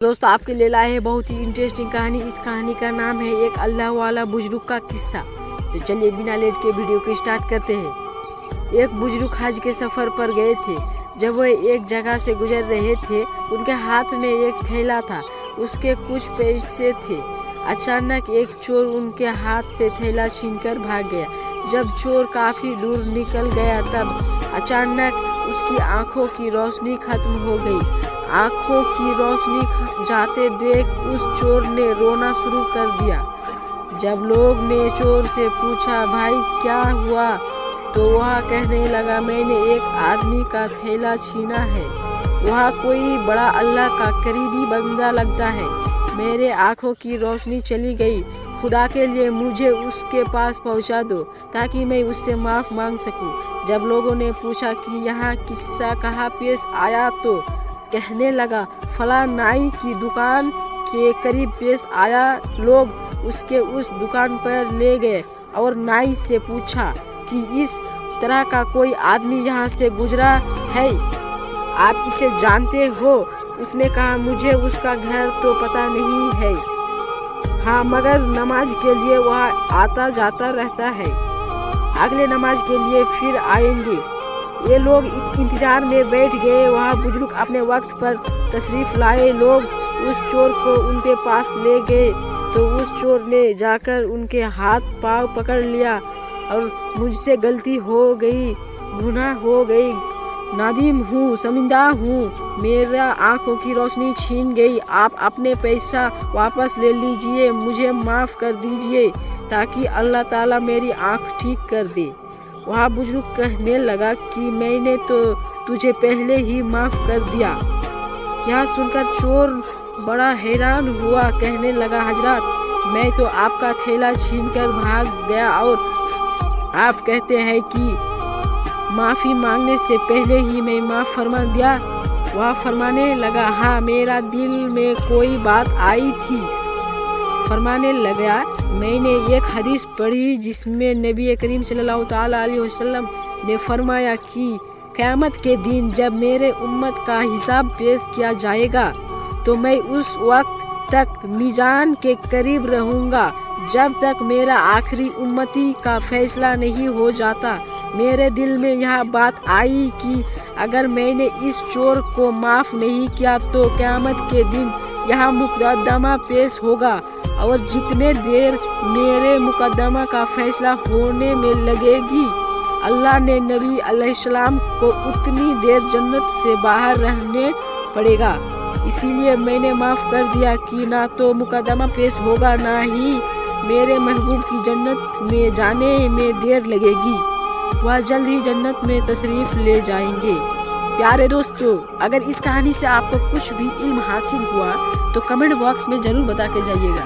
दोस्तों आपके लिए लाए हैं बहुत ही इंटरेस्टिंग कहानी। इस कहानी का नाम है एक अल्लाह वाला बुजुर्ग का किस्सा। तो चलिए बिना लेट के वीडियो को स्टार्ट करते हैं। एक बुजुर्ग हज के सफ़र पर गए थे। जब वह एक जगह से गुजर रहे थे, उनके हाथ में एक थैला था, उसके कुछ पैसे थे। अचानक एक चोर उनके हाथ से थैला छीनकर भाग गया। जब चोर काफ़ी दूर निकल गया तब अचानक उसकी आंखों की रोशनी खत्म हो गई। आंखों की रोशनी जाते देख उस चोर ने रोना शुरू कर दिया। जब लोग ने चोर से पूछा, भाई क्या हुआ, तो वह कहने लगा, मैंने एक आदमी का थैला छीना है। वह कोई बड़ा अल्लाह का करीबी बंदा लगता है। मेरे आंखों की रोशनी चली गई। खुदा के लिए मुझे उसके पास पहुंचा दो ताकि मैं उससे माफ़ मांग सकूं। जब लोगों ने पूछा कि यह किस्सा कहाँ पेश आया, तो कहने लगा, फला नाई की दुकान के करीब पेश आया। लोग उसके उस दुकान पर ले गए और नाई से पूछा कि इस तरह का कोई आदमी यहाँ से गुजरा है, आप इसे जानते हो? उसने कहा, मुझे उसका घर तो पता नहीं है, हाँ मगर नमाज के लिए वह आता जाता रहता है। अगले नमाज के लिए फिर आएंगे। ये लोग इंतजार में बैठ गए। वह बुजुर्ग अपने वक्त पर तशरीफ लाए। लोग उस चोर को उनके पास ले गए तो उस चोर ने जाकर उनके हाथ पांव पकड़ लिया और मुझसे गलती हो गई, गुनाह हो गई, नादिम हूँ, शर्मिंदा हूँ, मेरा आंखों की रोशनी छीन गई, आप अपने पैसा वापस ले लीजिए, मुझे माफ़ कर दीजिए ताकि अल्लाह ताला मेरी आंख ठीक कर दे। वह बुजुर्ग कहने लगा कि मैंने तो तुझे पहले ही माफ़ कर दिया। यह सुनकर चोर बड़ा हैरान हुआ, कहने लगा, हजरत मैं तो आपका थैला छीनकर भाग गया और आप कहते हैं कि माफ़ी मांगने से पहले ही मैं माफ़ फरमा दिया। वह फरमाने लगा, हाँ मेरा दिल में कोई बात आई थी। फरमाने लगा, मैंने एक हदीस पढ़ी जिसमें नबी करीम सल्लल्लाहु अलैहि वसल्लम ने फरमाया कि क़यामत के दिन जब मेरे उम्मत का हिसाब पेश किया जाएगा तो मैं उस वक्त तक मीज़ान के करीब रहूँगा जब तक मेरा आखिरी उम्मती का फैसला नहीं हो जाता। मेरे दिल में यह बात आई कि अगर मैंने इस चोर को माफ़ नहीं किया तो क़यामत के दिन यहाँ मुकदमा पेश होगा और जितने देर मेरे मुकदमा का फैसला होने में लगेगी, अल्लाह ने नबी अलैहिस्सलाम को उतनी देर जन्नत से बाहर रहने पड़ेगा। इसीलिए मैंने माफ़ कर दिया कि ना तो मुकदमा पेश होगा, ना ही मेरे महबूब की जन्नत में जाने में देर लगेगी। वह जल्द ही जन्नत में तशरीफ़ ले जाएंगे। प्यारे दोस्तों, अगर इस कहानी से आपको कुछ भी इल्म हासिल हुआ तो कमेंट बॉक्स में ज़रूर बता के जाइएगा।